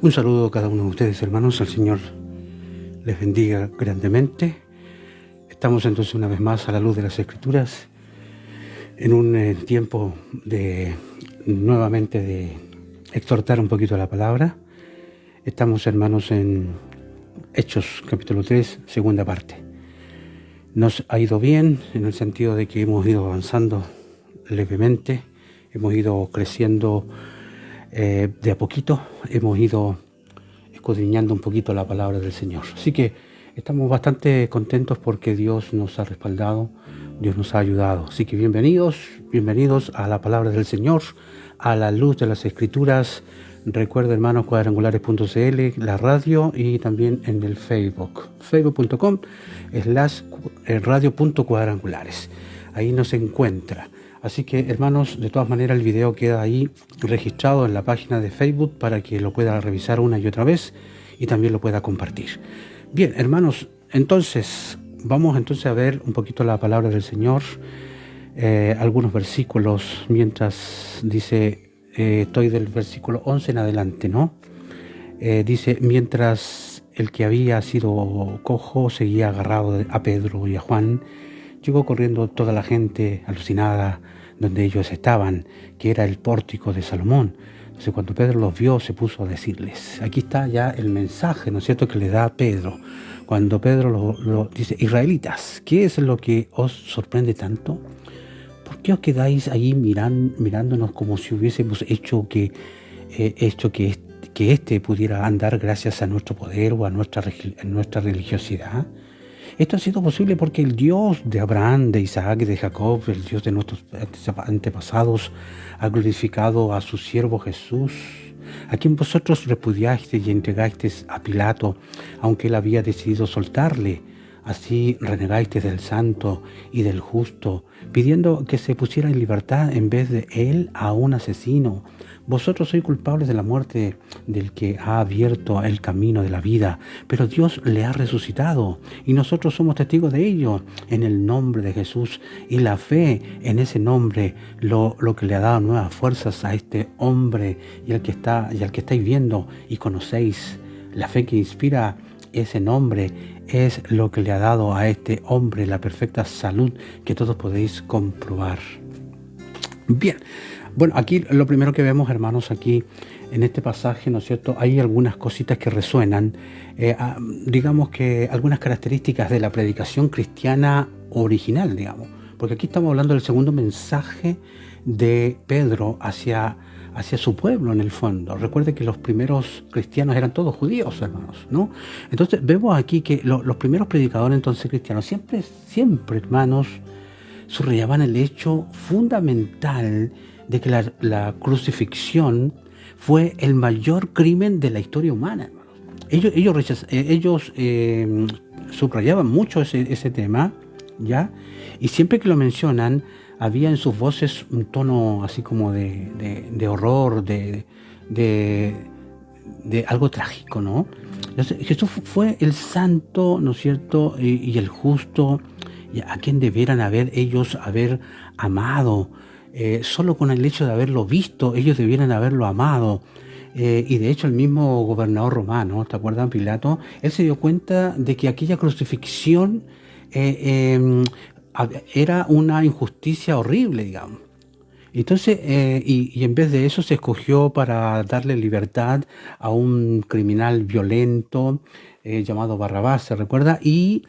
Un saludo a cada uno de ustedes, hermanos. El Señor les bendiga grandemente. Estamos entonces una vez más a la luz de las Escrituras en un tiempo de nuevamente de exhortar un poquito la palabra. Estamos, hermanos, en Hechos capítulo 3, segunda parte. Nos ha ido bien en el sentido de que hemos ido avanzando levemente, hemos ido creciendo de a poquito, hemos ido escudriñando un poquito la palabra del Señor. Así que estamos bastante contentos porque Dios nos ha respaldado, Dios nos ha ayudado. Así que bienvenidos a la palabra del Señor, a la luz de las Escrituras. Recuerda, hermanos, cuadrangulares.cl, la radio, y también en el Facebook, facebook.com/radio.cuadrangulares. Ahí nos encuentra. Así que, hermanos, de todas maneras el video queda ahí registrado en la página de Facebook para que lo pueda revisar una y otra vez y también lo pueda compartir. Bien, hermanos, entonces vamos a ver un poquito la palabra del Señor, algunos versículos, mientras dice, estoy del versículo 11 en adelante, ¿no? Dice, mientras el que había sido cojo seguía agarrado a Pedro y a Juan, llegó corriendo toda la gente alucinada donde ellos estaban, que era el pórtico de Salomón. Entonces, cuando Pedro los vio, se puso a decirles. Aquí está ya el mensaje, ¿no es cierto?, que le da a Pedro. Cuando Pedro lo dice, israelitas, ¿qué es lo que os sorprende tanto? ¿Por qué os quedáis ahí mirándonos como si hubiésemos hecho que este pudiera andar gracias a nuestro poder o a nuestra religiosidad? Esto ha sido posible porque el Dios de Abraham, de Isaac y de Jacob, el Dios de nuestros antepasados, ha glorificado a su siervo Jesús, a quien vosotros repudiasteis y entregasteis a Pilato, aunque él había decidido soltarle. Así renegasteis del santo y del justo, pidiendo que se pusiera en libertad en vez de él a un asesino. Vosotros sois culpables de la muerte del que ha abierto el camino de la vida, pero Dios le ha resucitado y nosotros somos testigos de ello en el nombre de Jesús, y la fe en ese nombre, lo que le ha dado nuevas fuerzas a este hombre y al que estáis viendo y conocéis. La fe que inspira ese nombre es lo que le ha dado a este hombre la perfecta salud que todos podéis comprobar. Bien, bueno, aquí lo primero que vemos, hermanos, aquí en este pasaje, ¿no es cierto?, hay algunas cositas que resuenan, digamos que algunas características de la predicación cristiana original, digamos, porque aquí estamos hablando del segundo mensaje de Pedro hacia su pueblo, en el fondo. Recuerde que los primeros cristianos eran todos judíos, hermanos, ¿no? Entonces vemos aquí que los primeros predicadores entonces cristianos siempre, hermanos, subrayaban el hecho fundamental de que la crucifixión fue el mayor crimen de la historia humana, hermanos. Ellos subrayaban mucho ese tema, ¿ya? Y siempre que lo mencionan, había en sus voces un tono así como de horror, de algo trágico, ¿no? Entonces, Jesús fue el santo, ¿no es cierto?, y el justo, a quien debieran haber amado. Solo con el hecho de haberlo visto, ellos debieran haberlo amado. Y de hecho el mismo gobernador romano, ¿te acuerdas, Pilato? Él se dio cuenta de que aquella crucifixión era una injusticia horrible, digamos. Entonces, y en vez de eso se escogió para darle libertad a un criminal violento llamado Barrabás, ¿se recuerda? Y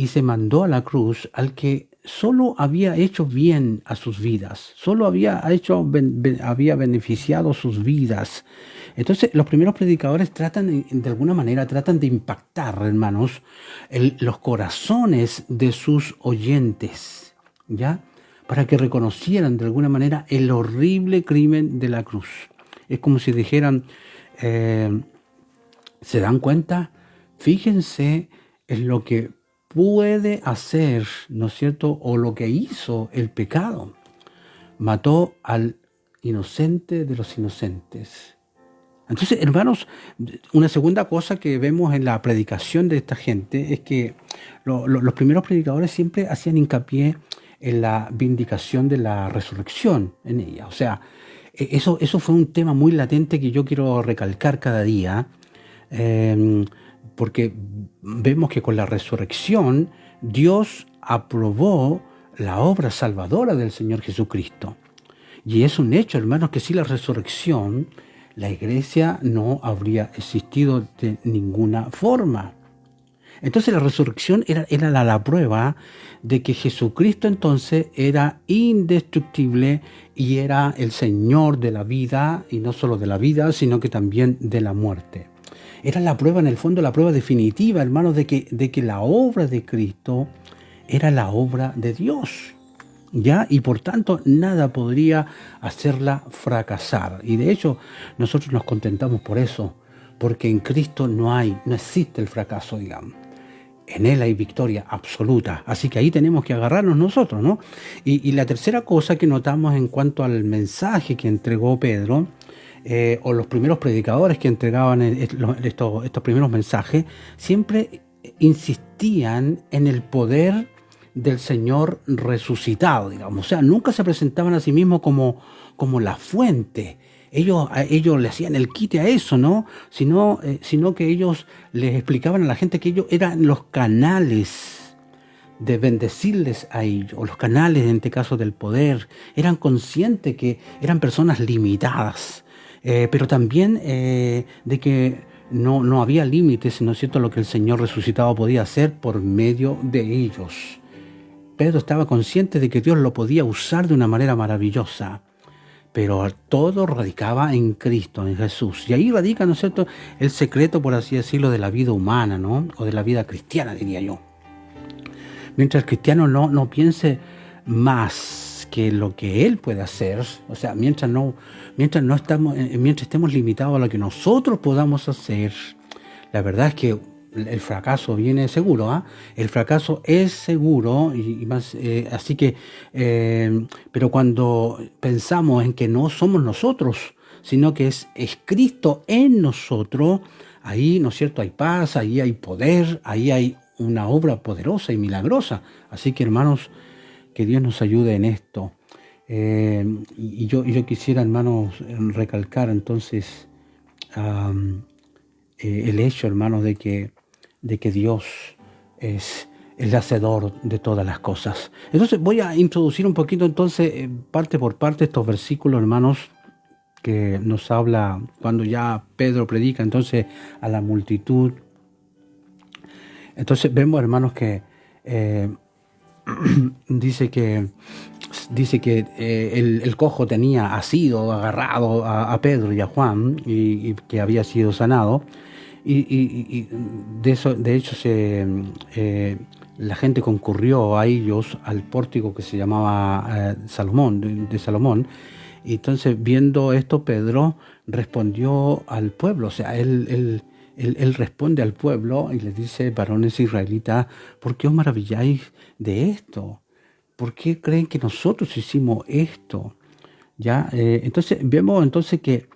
se mandó a la cruz al que solo había hecho bien a sus vidas, solo había beneficiado sus vidas. Entonces, los primeros predicadores de alguna manera tratan de impactar, hermanos, los corazones de sus oyentes, ¿ya?, para que reconocieran de alguna manera el horrible crimen de la cruz. Es como si dijeran, ¿se dan cuenta? Fíjense en lo que puede hacer, ¿no es cierto?, o lo que hizo el pecado. Mató al inocente de los inocentes. Entonces, hermanos, una segunda cosa que vemos en la predicación de esta gente es que los primeros predicadores siempre hacían hincapié en la vindicación de la resurrección en ella. O sea, Eso fue un tema muy latente que yo quiero recalcar cada día, eh, porque vemos que con la resurrección Dios aprobó la obra salvadora del Señor Jesucristo. Y es un hecho, hermanos, que sin la resurrección la iglesia no habría existido de ninguna forma. Entonces la resurrección era la prueba de que Jesucristo entonces era indestructible y era el Señor de la vida, y no solo de la vida, sino que también de la muerte. Era la prueba, en el fondo, la prueba definitiva, hermanos, de que la obra de Cristo era la obra de Dios. ¿Ya? Y por tanto nada podría hacerla fracasar. Y de hecho nosotros nos contentamos por eso, porque en Cristo no existe el fracaso, digamos. En Él hay victoria absoluta. Así que ahí tenemos que agarrarnos nosotros, ¿no? Y la tercera cosa que notamos en cuanto al mensaje que entregó Pedro, o los primeros predicadores que entregaban estos primeros mensajes, siempre insistían en el poder del Señor resucitado, digamos. O sea, nunca se presentaban a sí mismos como la fuente. Ellos le hacían el quite a eso, ¿no? Sino que ellos les explicaban a la gente que ellos eran los canales de bendecirles a ellos, o los canales, en este caso, del poder. Eran conscientes que eran personas limitadas, pero también de que no había límites, ¿no es cierto?, lo que el Señor resucitado podía hacer por medio de ellos. Pedro estaba consciente de que Dios lo podía usar de una manera maravillosa, pero todo radicaba en Cristo, en Jesús. Y ahí radica, ¿no es cierto?, el secreto, por así decirlo, de la vida humana, ¿no? O de la vida cristiana, diría yo. Mientras el cristiano no piense más que lo que él puede hacer, o sea, mientras estemos limitados a lo que nosotros podamos hacer, la verdad es que el fracaso viene seguro, ¿ah? El fracaso es seguro, y más, así que, pero cuando pensamos en que no somos nosotros, sino que es Cristo en nosotros, ahí, ¿no es cierto?, hay paz, ahí hay poder, ahí hay una obra poderosa y milagrosa. Así que, hermanos, que Dios nos ayude en esto. Y yo quisiera, hermanos, recalcar entonces el hecho, hermanos, de que Dios es el hacedor de todas las cosas. Entonces voy a introducir un poquito entonces, parte por parte, estos versículos, hermanos, que nos habla cuando ya Pedro predica entonces a la multitud. Entonces vemos, hermanos, que dice que el cojo tenía asido, agarrado a Pedro y a Juan, y que había sido sanado. Y de hecho la gente concurrió a ellos al pórtico que se llamaba Salomón, de Salomón. Y entonces, viendo esto, Pedro respondió al pueblo. O sea, él responde al pueblo y les dice: varones israelitas, ¿por qué os maravilláis de esto? ¿Por qué creen que nosotros hicimos esto? ¿Ya? Entonces vemos entonces que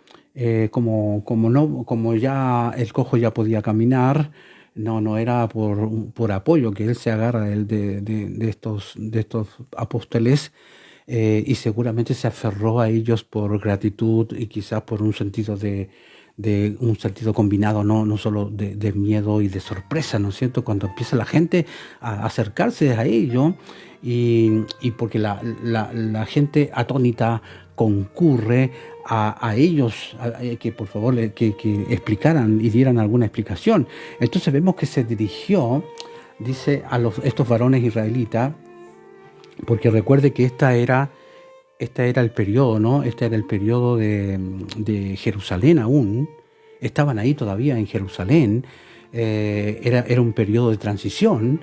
como ya el cojo ya podía caminar, no era por apoyo que él se agarra de estos apóstoles, y seguramente se aferró a ellos por gratitud y quizás por un sentido un sentido combinado, no solo de miedo y de sorpresa, ¿no es cierto?, cuando empieza la gente a acercarse a ellos, y porque la gente atónita concurre a ellos, que por favor que explicaran y dieran alguna explicación. Entonces vemos que se dirigió, dice, a estos varones israelitas, porque recuerde que este era el periodo, ¿no? Este era el periodo de Jerusalén aún. Estaban ahí todavía en Jerusalén. Era un periodo de transición.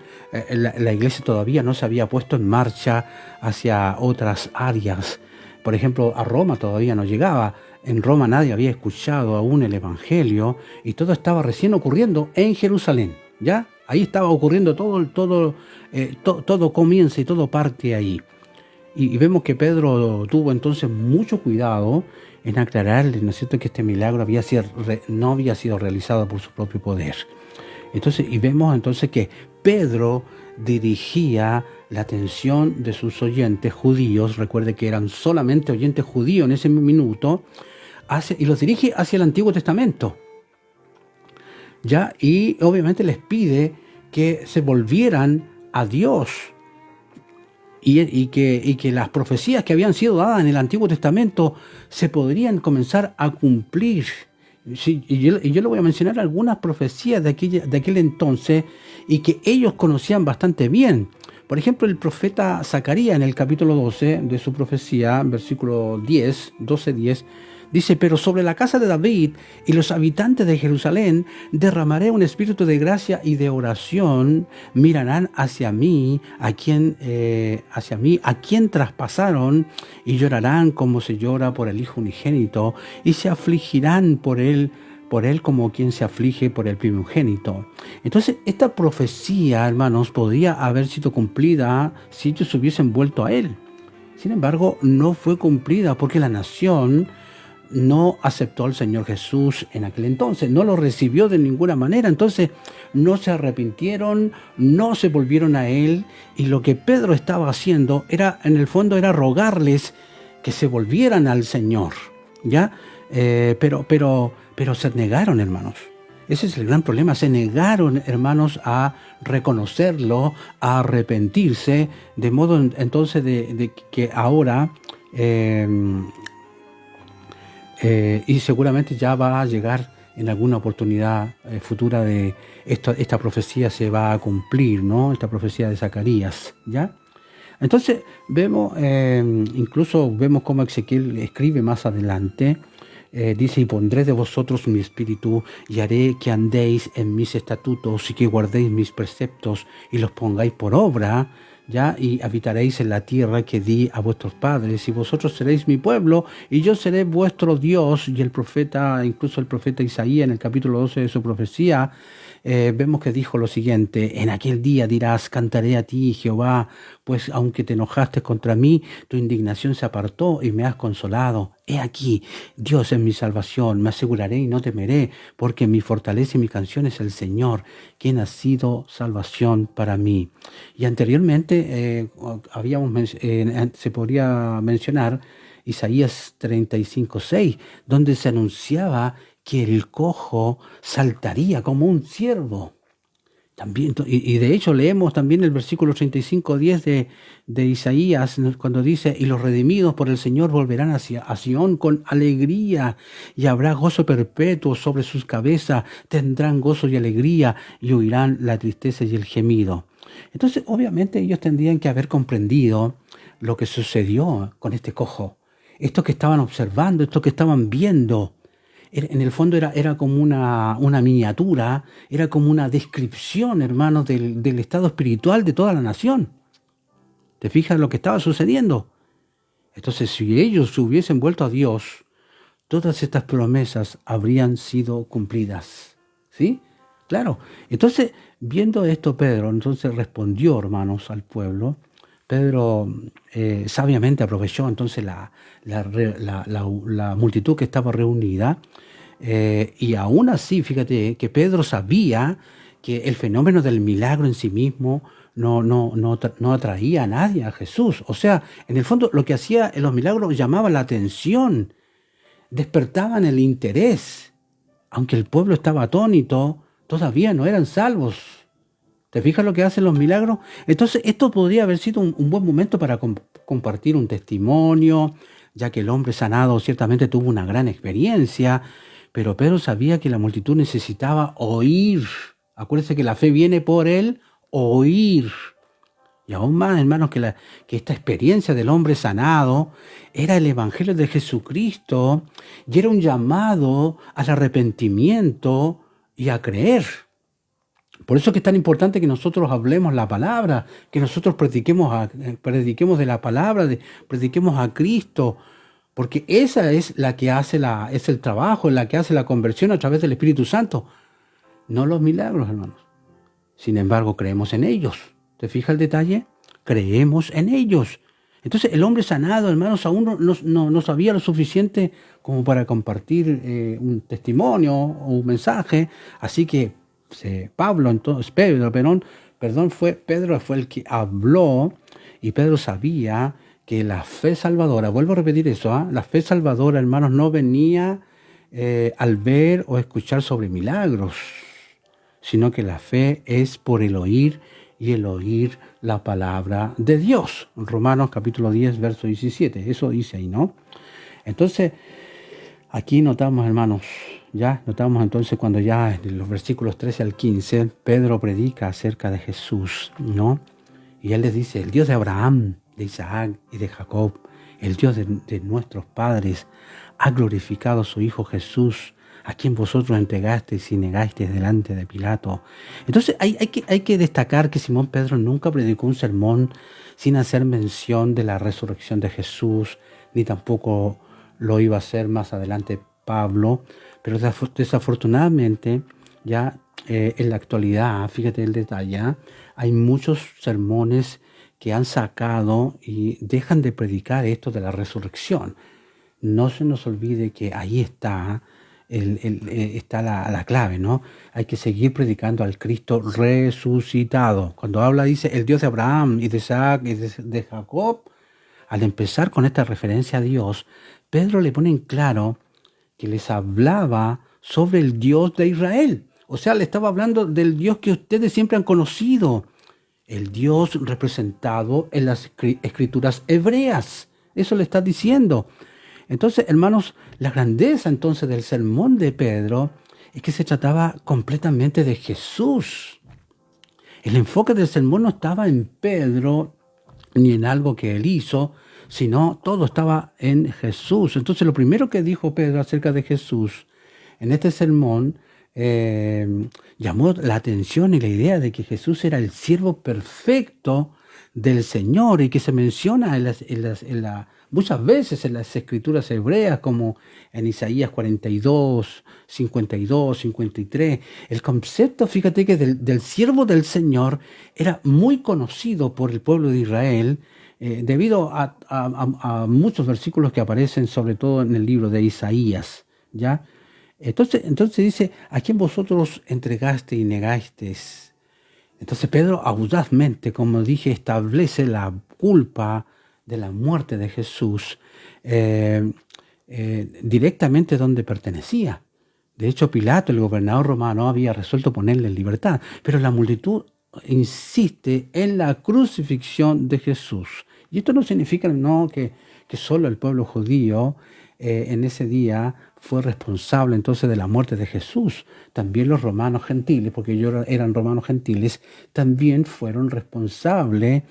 La iglesia todavía no se había puesto en marcha hacia otras áreas. Por ejemplo, a Roma todavía no llegaba. En Roma nadie había escuchado aún el Evangelio, y todo estaba recién ocurriendo en Jerusalén. ¿Ya? Ahí estaba ocurriendo todo comienza y todo parte ahí. Y vemos que Pedro tuvo entonces mucho cuidado en aclararle, ¿no es cierto?, que este milagro no había sido realizado por su propio poder. Entonces, y vemos entonces que Pedro dirigía la atención de sus oyentes judíos, recuerde que eran solamente oyentes judíos en ese minuto, y los dirige hacia el Antiguo Testamento, ¿ya? Y obviamente les pide que se volvieran a Dios y que las profecías que habían sido dadas en el Antiguo Testamento se podrían comenzar a cumplir. Sí, y yo le voy a mencionar algunas profecías de aquel entonces y que ellos conocían bastante bien. Por ejemplo, el profeta Zacarías en el capítulo 12 de su profecía, versículo 12:10, dice: pero sobre la casa de David y los habitantes de Jerusalén derramaré un espíritu de gracia y de oración. Mirarán hacia mí, a quien traspasaron, y llorarán como se llora por el hijo unigénito, y se afligirán por él como quien se aflige por el primogénito. Entonces, esta profecía, hermanos, podría haber sido cumplida si ellos se hubiesen vuelto a él. Sin embargo, no fue cumplida porque la nación no aceptó al Señor Jesús en aquel entonces, no lo recibió de ninguna manera. Entonces no se arrepintieron, no se volvieron a él, y lo que Pedro estaba haciendo era, en el fondo, era rogarles que se volvieran al Señor, ¿ya? Pero se negaron, hermanos. Ese es el gran problema. Se negaron, hermanos, a reconocerlo, a arrepentirse, de modo entonces de que ahora y seguramente ya va a llegar en alguna oportunidad futura de esta profecía se va a cumplir, ¿no? Esta profecía de Zacarías, ¿ya? Entonces incluso vemos cómo Ezequiel escribe más adelante. Dice: y pondré de vosotros mi espíritu, y haré que andéis en mis estatutos, y que guardéis mis preceptos, y los pongáis por obra, ¿ya? Y habitaréis en la tierra que di a vuestros padres, y vosotros seréis mi pueblo, y yo seré vuestro Dios. Y incluso el profeta Isaías, en el capítulo 12 de su profecía, vemos que dijo lo siguiente: en aquel día dirás: cantaré a ti, Jehová, pues aunque te enojaste contra mí, tu indignación se apartó y me has consolado. He aquí, Dios es mi salvación, me aseguraré y no temeré, porque mi fortaleza y mi canción es el Señor, quien ha sido salvación para mí. Y anteriormente se podría mencionar Isaías 35:6, donde se anunciaba que el cojo saltaría como un ciervo. También, y de hecho leemos también el versículo 35:10 de Isaías, cuando dice: y los redimidos por el Señor volverán a Sión con alegría, y habrá gozo perpetuo sobre sus cabezas, tendrán gozo y alegría, y huirán la tristeza y el gemido. Entonces, obviamente, ellos tendrían que haber comprendido lo que sucedió con este cojo, esto que estaban observando, esto que estaban viendo. En el fondo era como una miniatura, era como una descripción, hermanos, del estado espiritual de toda la nación. ¿Te fijas lo que estaba sucediendo? Entonces, si ellos se hubiesen vuelto a Dios, todas estas promesas habrían sido cumplidas. ¿Sí? Claro. Entonces, viendo esto, Pedro entonces respondió, hermanos, al pueblo. Pedro sabiamente aprovechó entonces la multitud que estaba reunida, y aún así, fíjate que Pedro sabía que el fenómeno del milagro en sí mismo no atraía a nadie a Jesús. O sea, en el fondo lo que hacía en los milagros llamaba la atención, despertaban el interés. Aunque el pueblo estaba atónito, todavía no eran salvos. ¿Te fijas lo que hacen los milagros? Entonces, esto podría haber sido un buen momento para compartir un testimonio, ya que el hombre sanado ciertamente tuvo una gran experiencia, pero Pedro sabía que la multitud necesitaba oír. Acuérdense que la fe viene por el oír. Y aún más, hermanos, que esta experiencia del hombre sanado era el Evangelio de Jesucristo, y era un llamado al arrepentimiento y a creer. Por eso es que es tan importante que nosotros hablemos la palabra, que nosotros prediquemos de la palabra, prediquemos a Cristo, porque esa es la que es el trabajo, la que hace la conversión a través del Espíritu Santo, no los milagros, hermanos. Sin embargo, creemos en ellos. ¿Te fijas el detalle? Creemos en ellos. Entonces, el hombre sanado, hermanos, aún no sabía lo suficiente como para compartir un testimonio o un mensaje, así que Pedro perdón, Pedro fue el que habló, y Pedro sabía que la fe salvadora, vuelvo a repetir eso, la fe salvadora, hermanos, no venía al ver o escuchar sobre milagros, sino que la fe es por el oír, y el oír la palabra de Dios. Romanos capítulo 10, verso 17, eso dice ahí, ¿no? Entonces, aquí notamos, hermanos, ya notamos entonces cuando ya en los versículos 13 al 15, Pedro predica acerca de Jesús, ¿no? Y él les dice, el Dios de Abraham, de Isaac y de Jacob, el Dios de nuestros padres, ha glorificado a su Hijo Jesús, a quien vosotros entregasteis y negasteis delante de Pilato. Entonces hay que destacar que Simón Pedro nunca predicó un sermón sin hacer mención de la resurrección de Jesús, ni tampoco lo iba a hacer más adelante Pablo, pero desafortunadamente ya en la actualidad, fíjate el detalle, hay muchos sermones que han sacado y dejan de predicar esto de la resurrección. No se nos olvide que ahí está, está la clave, ¿no? Hay que seguir predicando al Cristo resucitado. Cuando habla, dice, el Dios de Abraham y de Isaac y de Jacob, al empezar con esta referencia a Dios, Pedro le pone en claro que les hablaba sobre el Dios de Israel. O sea, le estaba hablando del Dios que ustedes siempre han conocido, el Dios representado en las escrituras hebreas. Eso le está diciendo. Entonces, hermanos, la grandeza entonces del sermón de Pedro es que se trataba completamente de Jesús. El enfoque del sermón no estaba en Pedro ni en algo que él hizo, sino todo estaba en Jesús. Entonces, lo primero que dijo Pedro acerca de Jesús en este sermón llamó la atención y la idea de que Jesús era el siervo perfecto del Señor, y que se menciona muchas veces en las escrituras hebreas, como en Isaías 42, 52, 53. El concepto, fíjate que del siervo del Señor era muy conocido por el pueblo de Israel, debido a muchos versículos que aparecen sobre todo en el libro de Isaías, ¿ya? Entonces dice, ¿a quién vosotros entregaste y negasteis? Entonces Pedro audazmente, como dije, establece la culpa de la muerte de Jesús directamente donde pertenecía. De hecho, Pilato, el gobernador romano, había resuelto ponerle en libertad, pero la multitud insiste en la crucifixión de Jesús. Y esto no significa que solo el pueblo judío en ese día fue responsable entonces de la muerte de Jesús. También los romanos gentiles, porque ellos eran romanos gentiles, también fueron responsables.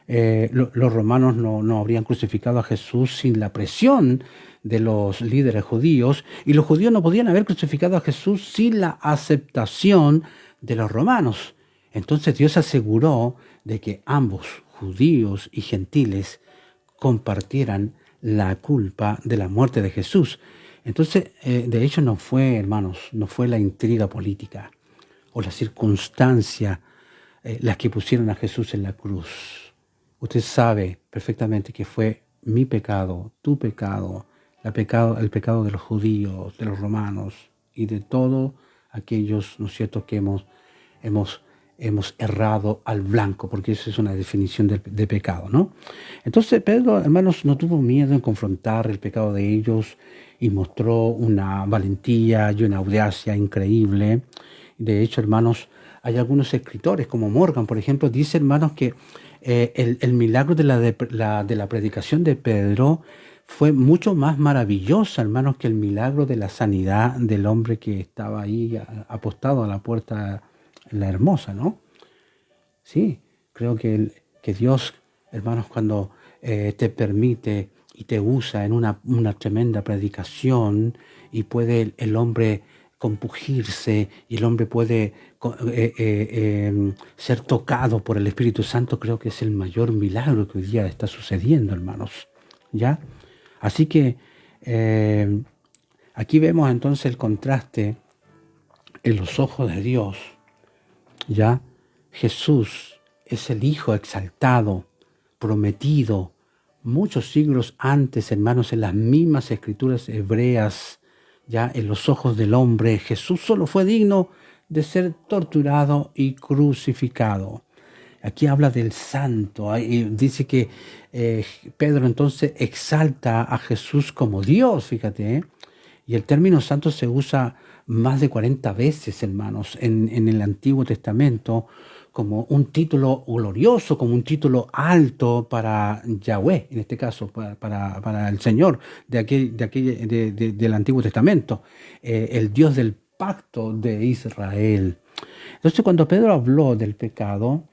Los romanos no habrían crucificado a Jesús sin la presión de los líderes judíos, y los judíos no podían haber crucificado a Jesús sin la aceptación de los romanos. Entonces Dios aseguró de que ambos, judíos y gentiles, compartieran la culpa de la muerte de Jesús. Entonces, de hecho, no fue, hermanos, no fue la intriga política o la circunstancia las que pusieron a Jesús en la cruz. Usted sabe perfectamente que fue mi pecado, tu pecado, el pecado de los judíos, de los romanos y de todos aquellos, ¿no es cierto?, que hemos errado al blanco, porque esa es una definición de pecado, ¿no? Entonces Pedro, hermanos, no tuvo miedo en confrontar el pecado de ellos y mostró una valentía y una audacia increíble. De hecho, hermanos, hay algunos escritores, como Morgan, por ejemplo, dice, hermanos, que el milagro de la predicación de Pedro fue mucho más maravillosa, hermanos, que el milagro de la sanidad del hombre que estaba ahí apostado a la puerta, la hermosa, ¿no? Sí, creo que Dios, hermanos, cuando te permite y te usa en una tremenda predicación, y puede el hombre compungirse, y el hombre puede ser tocado por el Espíritu Santo, creo que es el mayor milagro que hoy día está sucediendo, hermanos, ¿ya? Así que aquí vemos entonces el contraste en los ojos de Dios. Ya Jesús es el Hijo exaltado, prometido, muchos siglos antes, hermanos, en las mismas escrituras hebreas. Ya en los ojos del hombre, Jesús solo fue digno de ser torturado y crucificado. Aquí habla del santo. Dice que Pedro entonces exalta a Jesús como Dios, fíjate. Y el término santo se usa más de 40 veces, hermanos, en el Antiguo Testamento, como un título glorioso, como un título alto para Yahweh, en este caso, para el Señor del Antiguo Testamento, el Dios del pacto de Israel. Entonces, cuando Pedro habló del pecado,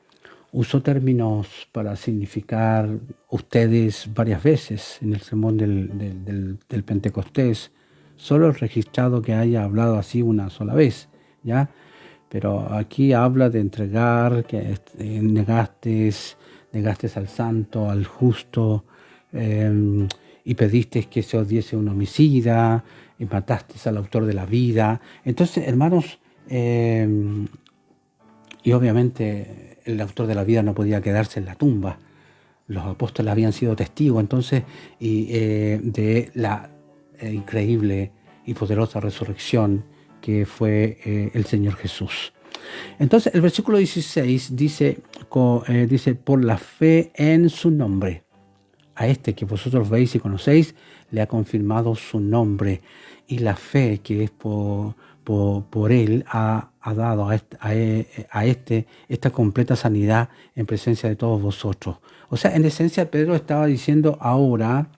usó términos para significar ustedes varias veces en el sermón del Pentecostés. Solo he registrado que haya hablado así una sola vez, ¿ya? Pero aquí habla de entregar, que negaste al santo, al justo, y pediste que se os diese un homicida, y mataste al autor de la vida. Entonces, hermanos, y obviamente el autor de la vida no podía quedarse en la tumba. Los apóstoles habían sido testigos entonces de la increíble y poderosa resurrección que fue el Señor Jesús. Entonces el versículo 16 dice, por la fe en su nombre, a este que vosotros veis y conocéis, le ha confirmado su nombre, y la fe que es por él ha dado a este esta completa sanidad en presencia de todos vosotros. O sea, en esencia Pedro estaba diciendo ahora,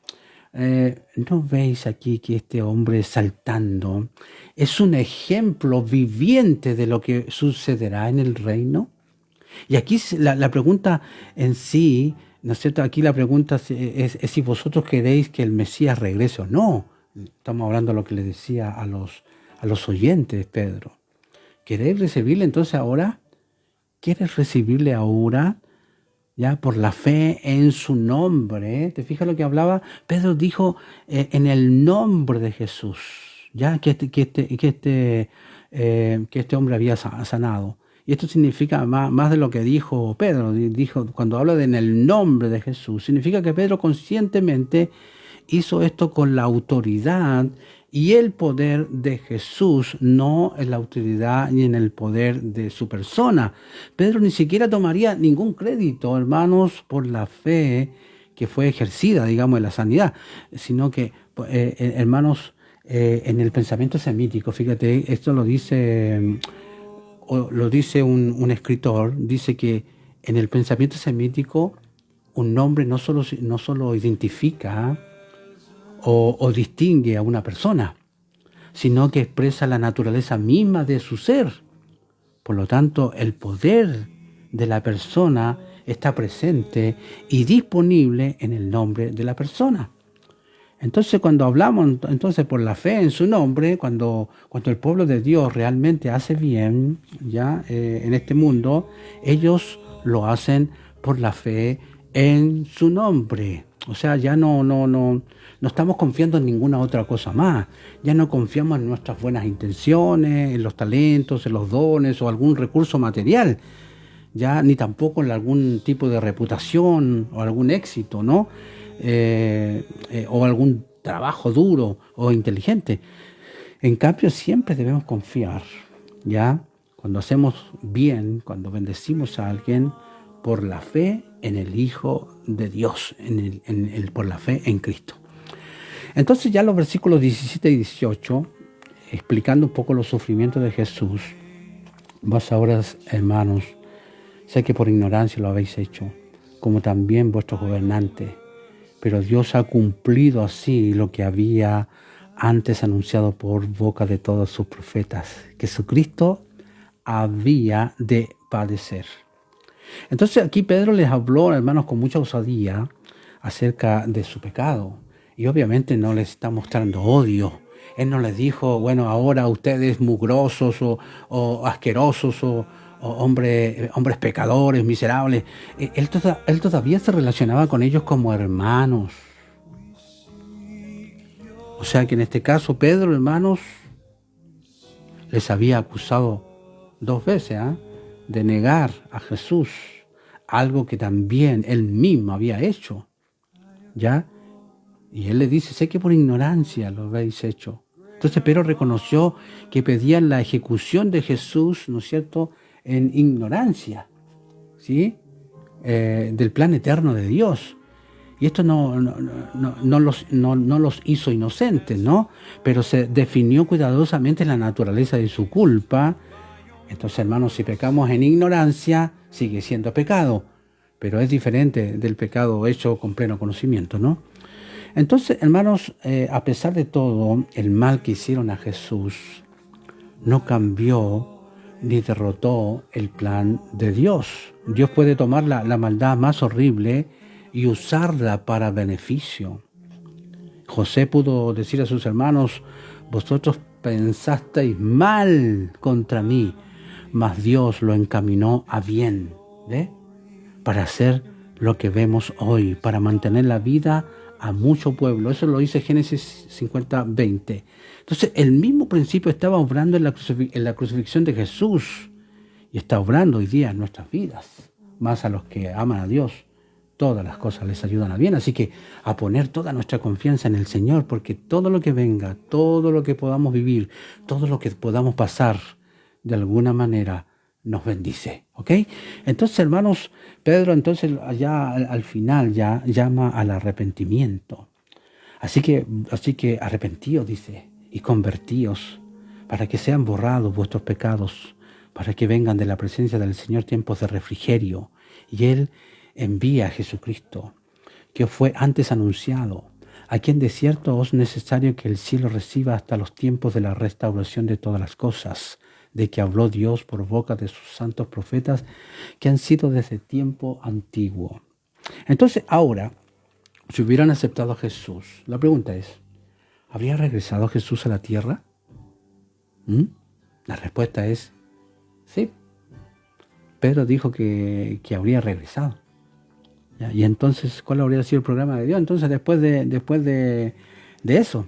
¿no veis aquí que este hombre saltando es un ejemplo viviente de lo que sucederá en el reino? Y aquí la pregunta en sí, ¿no es cierto? Aquí la pregunta es si vosotros queréis que el Mesías regrese o no. Estamos hablando de lo que le decía a los oyentes, Pedro. ¿Queréis recibirle entonces ahora? ¿Quieres recibirle ahora? Ya, por la fe en su nombre. ¿Te fijas lo que hablaba? Pedro dijo en el nombre de Jesús, ya que este hombre había sanado. Y esto significa más de lo que dijo Pedro. Dijo, cuando habla de en el nombre de Jesús, significa que Pedro conscientemente hizo esto con la autoridad y el poder de Jesús, no en la autoridad ni en el poder de su persona. Pedro ni siquiera tomaría ningún crédito, hermanos, por la fe que fue ejercida, digamos, en la sanidad, sino que, hermanos, en el pensamiento semítico, fíjate, esto lo dice un escritor, dice que en el pensamiento semítico un nombre no solo identifica o distingue a una persona, sino que expresa la naturaleza misma de su ser. Por lo tanto, el poder de la persona está presente y disponible en el nombre de la persona. Entonces, cuando hablamos por la fe en su nombre, cuando el pueblo de Dios realmente hace bien, ya en este mundo, ellos lo hacen por la fe en su nombre. O sea, ya no estamos confiando en ninguna otra cosa más. Ya no confiamos en nuestras buenas intenciones, en los talentos, en los dones o algún recurso material. Ya ni tampoco en algún tipo de reputación o algún éxito, ¿no? O algún trabajo duro o inteligente. En cambio, siempre debemos confiar, ¿ya? Cuando hacemos bien, cuando bendecimos a alguien, por la fe en el Hijo de Dios, por la fe en Cristo. Entonces ya los versículos 17 y 18, explicando un poco los sufrimientos de Jesús, vos ahora, hermanos, sé que por ignorancia lo habéis hecho, como también vuestros gobernantes, pero Dios ha cumplido así lo que había antes anunciado por boca de todos sus profetas, que Jesucristo había de padecer. Entonces aquí Pedro les habló, hermanos, con mucha osadía acerca de su pecado. Y obviamente no les está mostrando odio. Él no les dijo, bueno, ahora ustedes mugrosos o asquerosos o hombres pecadores, miserables. Él todavía se relacionaba con ellos como hermanos. O sea que en este caso Pedro, hermanos, les había acusado 2 veces de negar a Jesús, algo que también él mismo había hecho, ¿ya? Y él le dice, sé que por ignorancia lo habéis hecho. Entonces Pedro reconoció que pedían la ejecución de Jesús, ¿no es cierto?, en ignorancia, ¿sí? del plan eterno de Dios. Y esto no los hizo inocentes, ¿no? Pero se definió cuidadosamente la naturaleza de su culpa. Entonces, hermanos, si pecamos en ignorancia, sigue siendo pecado. Pero es diferente del pecado hecho con pleno conocimiento, ¿no? Entonces, hermanos, a pesar de todo, el mal que hicieron a Jesús no cambió ni derrotó el plan de Dios. Dios puede tomar la maldad más horrible y usarla para beneficio. José pudo decir a sus hermanos: vosotros pensasteis mal contra mí, mas Dios lo encaminó a bien, ¿ve? Para hacer lo que vemos hoy, para mantener la vida a mucho pueblo. Eso lo dice Génesis 50:20. Entonces, el mismo principio estaba obrando en la crucifixión de Jesús y está obrando hoy día en nuestras vidas. Más a los que aman a Dios, todas las cosas les ayudan a bien. Así que a poner toda nuestra confianza en el Señor, porque todo lo que venga, todo lo que podamos vivir, todo lo que podamos pasar, de alguna manera nos bendice, ¿ok? Entonces, hermanos, Pedro entonces allá al final ya llama al arrepentimiento. Así que arrepentíos, dice, y convertíos, para que sean borrados vuestros pecados, para que vengan de la presencia del Señor tiempos de refrigerio. Y Él envía a Jesucristo, que os fue antes anunciado, a quien de cierto os es necesario que el cielo reciba hasta los tiempos de la restauración de todas las cosas, de que habló Dios por boca de sus santos profetas, que han sido desde tiempo antiguo. Entonces, ahora, si hubieran aceptado a Jesús, la pregunta es, ¿habría regresado Jesús a la tierra? La respuesta es sí. Pedro dijo que habría regresado. ¿Ya? Y entonces, ¿cuál habría sido el programa de Dios? Entonces, después de eso,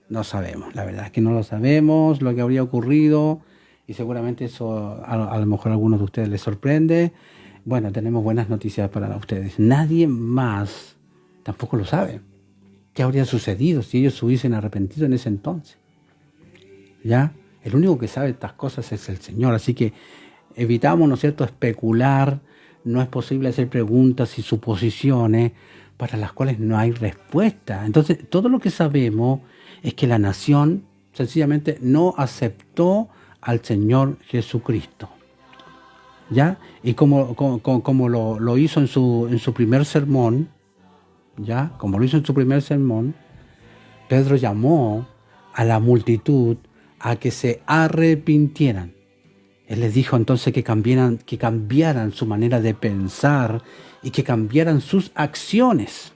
no sabemos. La verdad es que no lo sabemos, lo que habría ocurrido, y seguramente eso a lo mejor a algunos de ustedes les sorprende. Bueno, tenemos buenas noticias para ustedes. Nadie más tampoco lo sabe. ¿Qué habría sucedido si ellos se hubiesen arrepentido en ese entonces? ¿Ya? El único que sabe estas cosas es el Señor. Así que evitamos, ¿no es cierto?, especular. No es posible hacer preguntas y suposiciones para las cuales no hay respuesta. Entonces, todo lo que sabemos es que la nación sencillamente no aceptó al Señor Jesucristo. ¿Ya? Y como lo hizo en su primer sermón, ¿ya? Como lo hizo en su primer sermón, Pedro llamó a la multitud a que se arrepintieran. Él les dijo entonces que cambiaran su manera de pensar y que cambiaran sus acciones.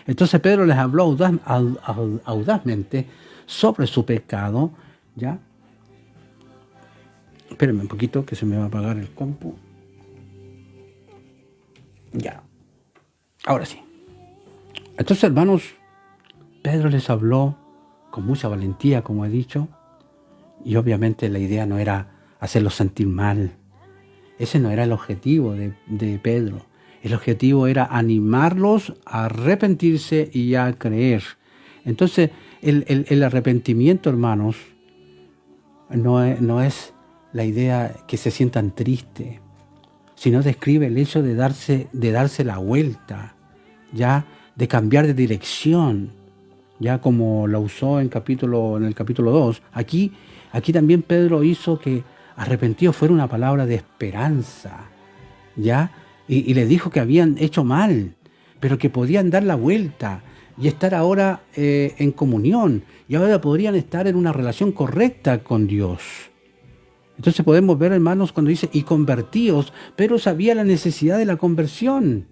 Entonces Pedro les habló audazmente sobre su pecado, ¿ya? Espérenme un poquito que se me va a apagar el compu. Ya. Ahora sí. Entonces, hermanos, Pedro les habló con mucha valentía, como he dicho, y obviamente la idea no era hacerlos sentir mal. Ese no era el objetivo de Pedro. El objetivo era animarlos a arrepentirse y a creer. Entonces, el arrepentimiento, hermanos, no es la idea que se sientan tristes, sino describe el hecho de darse la vuelta, ya, de cambiar de dirección, ya como lo usó en el capítulo 2. Aquí también Pedro hizo que arrepentido fuera una palabra de esperanza, ya, y le dijo que habían hecho mal, pero que podían dar la vuelta y estar ahora en comunión, y ahora podrían estar en una relación correcta con Dios. Entonces podemos ver, hermanos, cuando dice, y convertíos, Pedro sabía la necesidad de la conversión,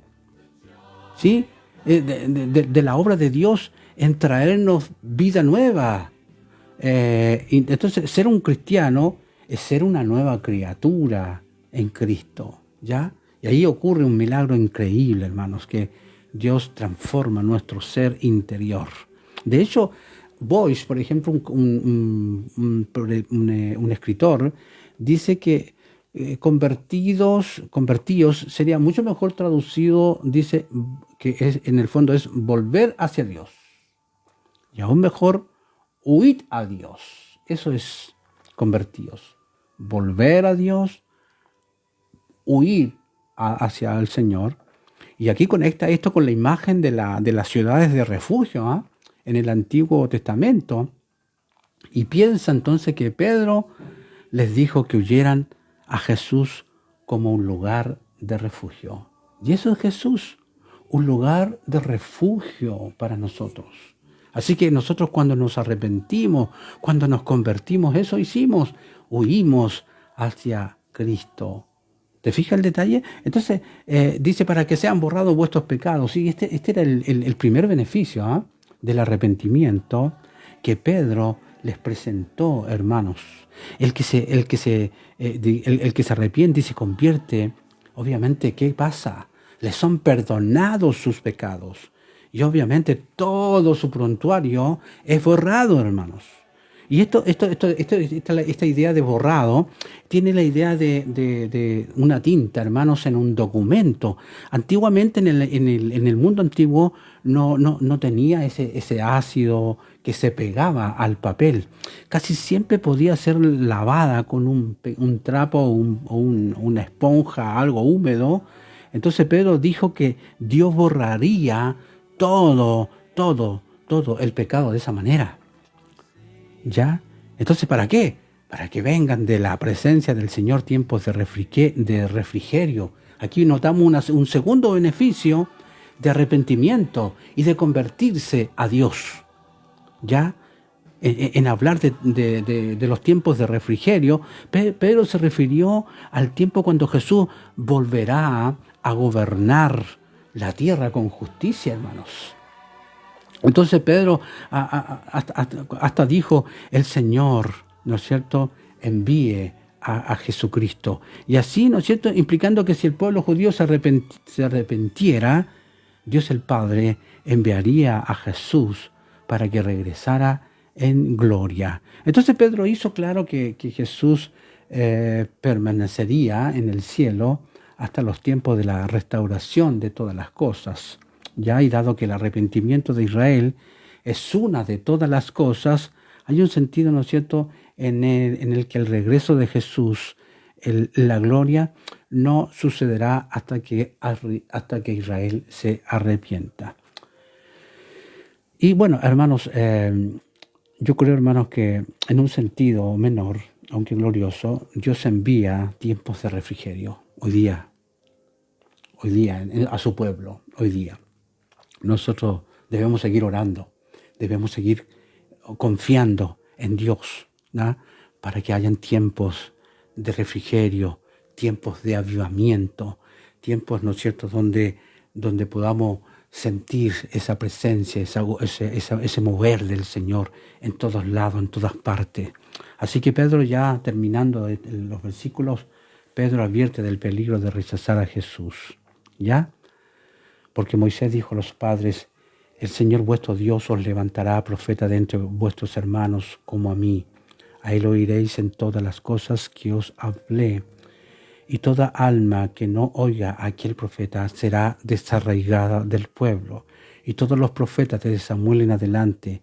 ¿sí? De la obra de Dios en traernos vida nueva. Entonces, ser un cristiano es ser una nueva criatura en Cristo, ¿ya? Y ahí ocurre un milagro increíble, hermanos, que Dios transforma nuestro ser interior. De hecho, Boyce, por ejemplo, un escritor, dice que convertidos sería mucho mejor traducido, dice que en el fondo es volver hacia Dios. Y aún mejor, huid a Dios. Eso es convertidos. Volver a Dios, huir hacia el Señor Y aquí conecta esto con la imagen de las ciudades de refugio, ¿ah? En el Antiguo Testamento. Y piensa entonces que Pedro les dijo que huyeran a Jesús como un lugar de refugio. Y eso es Jesús, un lugar de refugio para nosotros. Así que nosotros cuando nos arrepentimos, cuando nos convertimos, eso hicimos, huimos hacia Cristo. ¿Te fijas el detalle? Entonces, dice, para que sean borrados vuestros pecados. Sí, este era el primer beneficio, ¿ah? Del arrepentimiento que Pedro les presentó, hermanos. El que se arrepiente y se convierte, obviamente, ¿qué pasa? Les son perdonados sus pecados. Y obviamente todo su prontuario es borrado, hermanos. Y esta idea de borrado tiene la idea de una tinta, hermanos, en un documento. Antiguamente, en el mundo antiguo, no tenía ese ácido que se pegaba al papel. Casi siempre podía ser lavada con un trapo o una esponja, algo húmedo. Entonces Pedro dijo que Dios borraría todo el pecado de esa manera. ¿Ya? Entonces, ¿para qué? Para que vengan de la presencia del Señor tiempos de refrigerio. Aquí notamos un segundo beneficio de arrepentimiento y de convertirse a Dios. ¿Ya? En hablar de los tiempos de refrigerio, Pedro se refirió al tiempo cuando Jesús volverá a gobernar la tierra con justicia, hermanos. Entonces Pedro hasta dijo, el Señor, ¿no es cierto?, envíe a Jesucristo. Y así, ¿no es cierto?, implicando que si el pueblo judío se arrepentiera, Dios el Padre enviaría a Jesús para que regresara en gloria. Entonces Pedro hizo claro que Jesús permanecería en el cielo hasta los tiempos de la restauración de todas las cosas. Ya, y dado que el arrepentimiento de Israel es una de todas las cosas, hay un sentido, ¿no es cierto?, en el que el regreso de Jesús, la gloria, no sucederá hasta que Israel se arrepienta. Y bueno, hermanos, yo creo, hermanos, que en un sentido menor, aunque glorioso, Dios envía tiempos de refrigerio hoy día a su pueblo, hoy día. Nosotros debemos seguir orando, debemos seguir confiando en Dios, ¿no?, para que hayan tiempos de refrigerio, tiempos de avivamiento, tiempos, ¿no es cierto?, donde podamos sentir esa presencia, ese mover del Señor en todos lados, en todas partes. Así que Pedro, ya terminando los versículos, Pedro advierte del peligro de rechazar a Jesús, ¿ya? Porque Moisés dijo a los padres, el Señor vuestro Dios os levantará profeta de entre vuestros hermanos como a mí. A él oiréis en todas las cosas que os hablé. Y toda alma que no oiga a aquel profeta será desarraigada del pueblo. Y todos los profetas desde Samuel en adelante,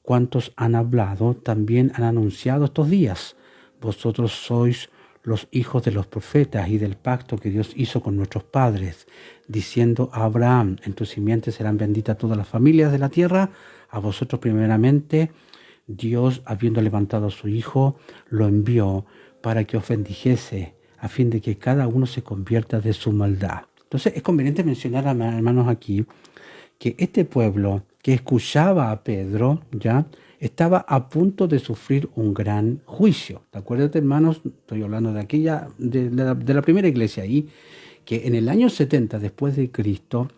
cuantos han hablado, también han anunciado estos días. Vosotros sois los hijos de los profetas y del pacto que Dios hizo con nuestros padres, diciendo a Abraham, en tu simiente serán benditas todas las familias de la tierra. A vosotros primeramente, Dios, habiendo levantado a su Hijo, lo envió para que os bendijese, a fin de que cada uno se convierta de su maldad. Entonces es conveniente mencionar, hermanos, aquí, que este pueblo que escuchaba a Pedro, ya estaba a punto de sufrir un gran juicio. ¿Te acuerdas, hermanos? Estoy hablando de la primera iglesia ahí, que en el año 70 después de Cristo,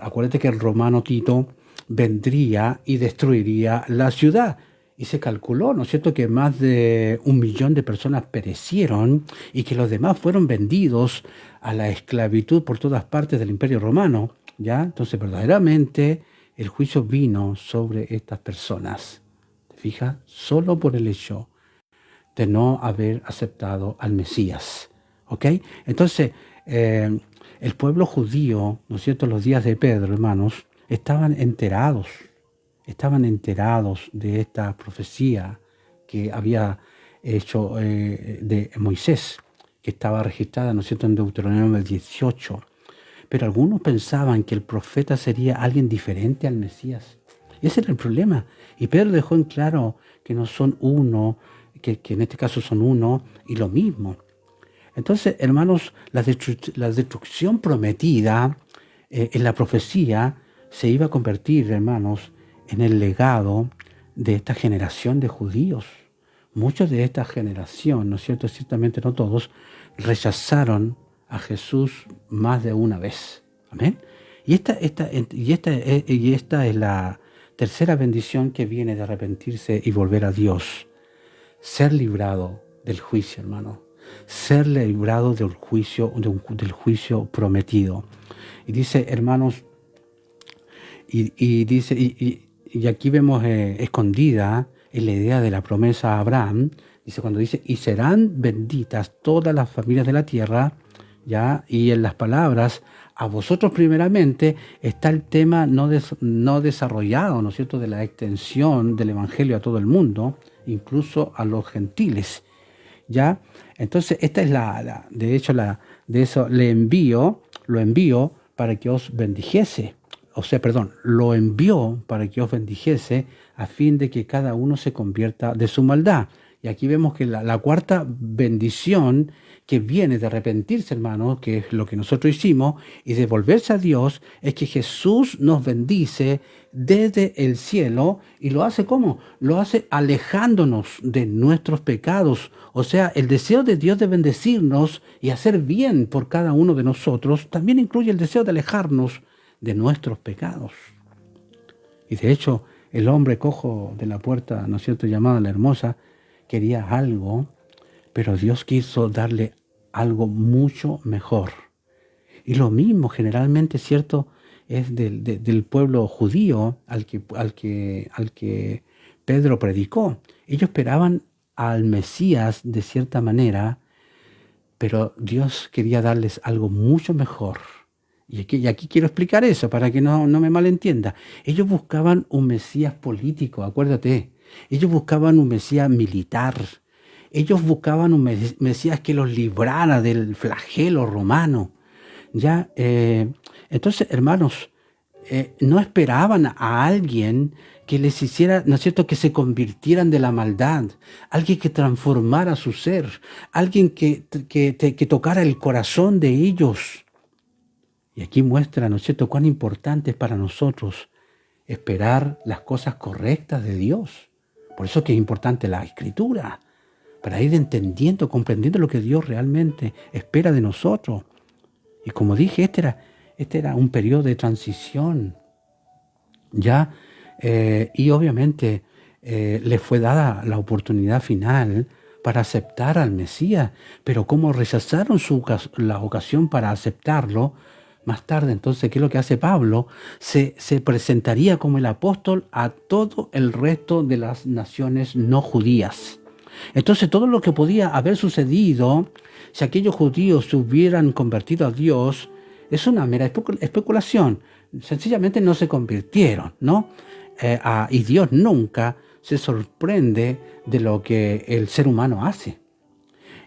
acuérdate que el romano Tito vendría y destruiría la ciudad. Y se calculó, ¿no es cierto?, que más de 1 millón de personas perecieron y que los demás fueron vendidos a la esclavitud por todas partes del Imperio Romano, ¿ya? Entonces, verdaderamente, el juicio vino sobre estas personas. ¿Te fijas? Solo por el hecho de no haber aceptado al Mesías, ¿ok? Entonces, el pueblo judío, ¿no es cierto?, los días de Pedro, hermanos, estaban enterados de esta profecía que había hecho de Moisés, que estaba registrada, ¿no es cierto?, en Deuteronomio 18. pero algunos pensaban que el profeta sería alguien diferente al Mesías. Ese era el problema. Y Pedro dejó en claro que no son uno, que en este caso son uno y lo mismo. Entonces, hermanos, la destrucción prometida en la profecía se iba a convertir, hermanos, en el legado de esta generación de judíos. Muchos de esta generación, ¿no es cierto? Ciertamente no todos, rechazaron a Jesús más de una vez. Amén. Y esta es la tercera bendición que viene de arrepentirse y volver a Dios. Ser librado del juicio, hermano. Ser librado del juicio prometido. Y dice, hermanos, y aquí vemos escondida en la idea de la promesa a Abraham. Dice, cuando dice, y serán benditas todas las familias de la tierra, ¿ya? Y en las palabras, a vosotros primeramente, está el tema no desarrollado, ¿no es cierto?, de la extensión del evangelio a todo el mundo, incluso a los gentiles, ¿ya? Entonces, esta es lo envío para que os bendijese. Lo envió para que os bendijese a fin de que cada uno se convierta de su maldad. Y aquí vemos que la cuarta bendición que viene de arrepentirse, hermanos, que es lo que nosotros hicimos, y de volverse a Dios, es que Jesús nos bendice desde el cielo. ¿Y lo hace cómo? Lo hace alejándonos de nuestros pecados. O sea, el deseo de Dios de bendecirnos y hacer bien por cada uno de nosotros también incluye el deseo de alejarnos de nuestros pecados. Y de hecho, el hombre cojo de la puerta, ¿no es cierto?, llamada la hermosa, quería algo, pero Dios quiso darle algo mucho mejor. Y lo mismo generalmente, ¿cierto?, es del pueblo judío al que Pedro predicó. Ellos esperaban al Mesías de cierta manera, pero Dios quería darles algo mucho mejor. Y aquí quiero explicar eso para que no me malentienda. Ellos buscaban un Mesías político, acuérdate. Ellos buscaban un Mesías militar. Ellos buscaban un Mesías que los librara del flagelo romano. ¿Ya? Entonces, hermanos, no esperaban a alguien que les hiciera, ¿no es cierto?, que se convirtieran de la maldad, alguien que transformara su ser, alguien que tocara el corazón de ellos. Y aquí muestra, ¿no es cierto?, cuán importante es para nosotros esperar las cosas correctas de Dios. Por eso que es importante la Escritura, para ir entendiendo, comprendiendo lo que Dios realmente espera de nosotros. Y como dije, este era un periodo de transición, ¿ya? Y obviamente les fue dada la oportunidad final para aceptar al Mesías, pero como rechazaron la ocasión para aceptarlo, más tarde, entonces, ¿qué es lo que hace Pablo? Se presentaría como el apóstol a todo el resto de las naciones no judías. Entonces, todo lo que podía haber sucedido, si aquellos judíos se hubieran convertido a Dios, es una mera especulación. Sencillamente no se convirtieron, ¿no? Y Dios nunca se sorprende de lo que el ser humano hace.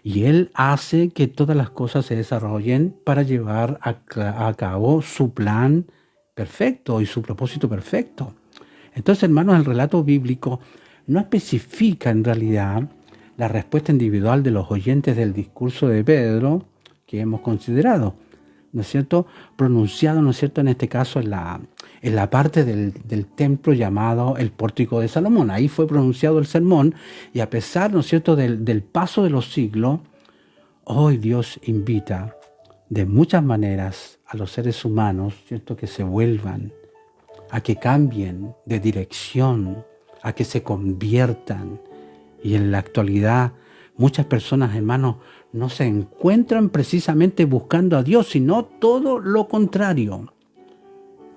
Y Él hace que todas las cosas se desarrollen para llevar a cabo su plan perfecto y su propósito perfecto. Entonces, hermanos, el relato bíblico no especifica en realidad la respuesta individual de los oyentes del discurso de Pedro que hemos considerado, ¿no es cierto?, pronunciado, ¿no es cierto?, en este caso en la parte del templo llamado el Pórtico de Salomón. Ahí fue pronunciado el sermón, y a pesar, ¿no es cierto?, del paso de los siglos, hoy Dios invita de muchas maneras a los seres humanos, ¿cierto?, que se vuelvan, a que cambien de dirección, a que se conviertan. Y en la actualidad, muchas personas, hermanos, no se encuentran precisamente buscando a Dios, sino todo lo contrario.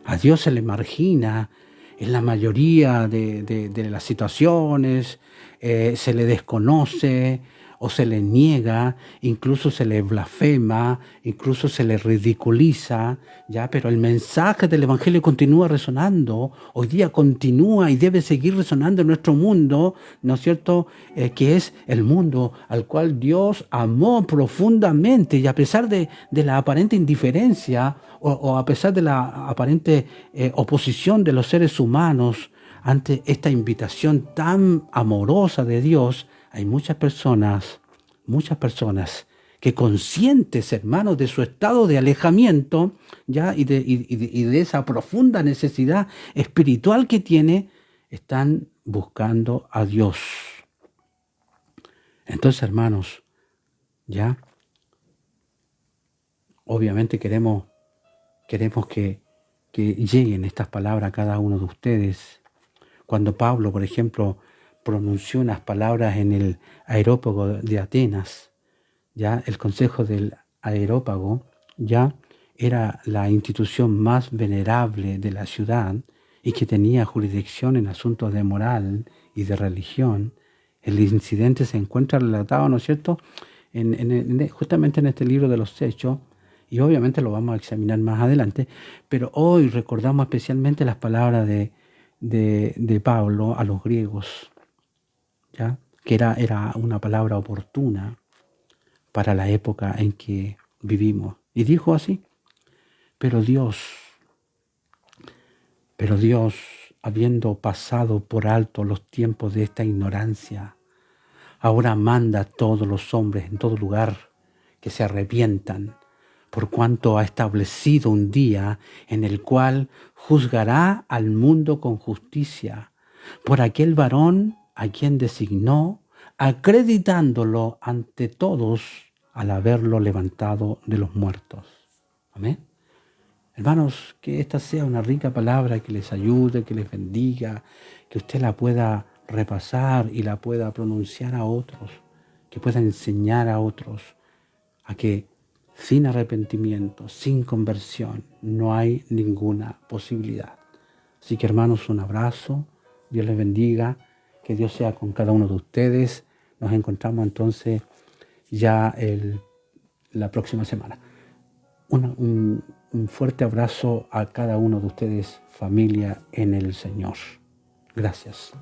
A Dios se le margina en la mayoría de las situaciones, se le desconoce, o se le niega, incluso se le blasfema, incluso se le ridiculiza, ¿ya? Pero el mensaje del Evangelio continúa resonando, hoy día continúa y debe seguir resonando en nuestro mundo, ¿no es cierto? Que es el mundo al cual Dios amó profundamente, y a pesar de la aparente indiferencia o a pesar de la aparente oposición de los seres humanos ante esta invitación tan amorosa de Dios, hay muchas personas que conscientes, hermanos, de su estado de alejamiento, ¿ya? Y de esa profunda necesidad espiritual que tiene, están buscando a Dios. Entonces, hermanos, ya, obviamente queremos que lleguen estas palabras a cada uno de ustedes. Cuando Pablo, por ejemplo, pronunció unas palabras en el Areópago de Atenas, ya el Consejo del Areópago ya era la institución más venerable de la ciudad y que tenía jurisdicción en asuntos de moral y de religión. El incidente se encuentra relatado, ¿no es cierto?, justamente en este libro de los Hechos, y obviamente lo vamos a examinar más adelante, pero hoy recordamos especialmente las palabras de Pablo a los griegos, ¿ya? Que era una palabra oportuna para la época en que vivimos. Y dijo así: pero Dios, habiendo pasado por alto los tiempos de esta ignorancia, ahora manda a todos los hombres en todo lugar que se arrepientan, por cuanto ha establecido un día en el cual juzgará al mundo con justicia, por aquel varón a quien designó, acreditándolo ante todos al haberlo levantado de los muertos. Amén. Hermanos, que esta sea una rica palabra que les ayude, que les bendiga, que usted la pueda repasar y la pueda pronunciar a otros, que pueda enseñar a otros a que sin arrepentimiento, sin conversión, no hay ninguna posibilidad. Así que, hermanos, un abrazo, Dios les bendiga, que Dios sea con cada uno de ustedes. Nos encontramos entonces ya la próxima semana. Un fuerte abrazo a cada uno de ustedes, familia en el Señor. Gracias.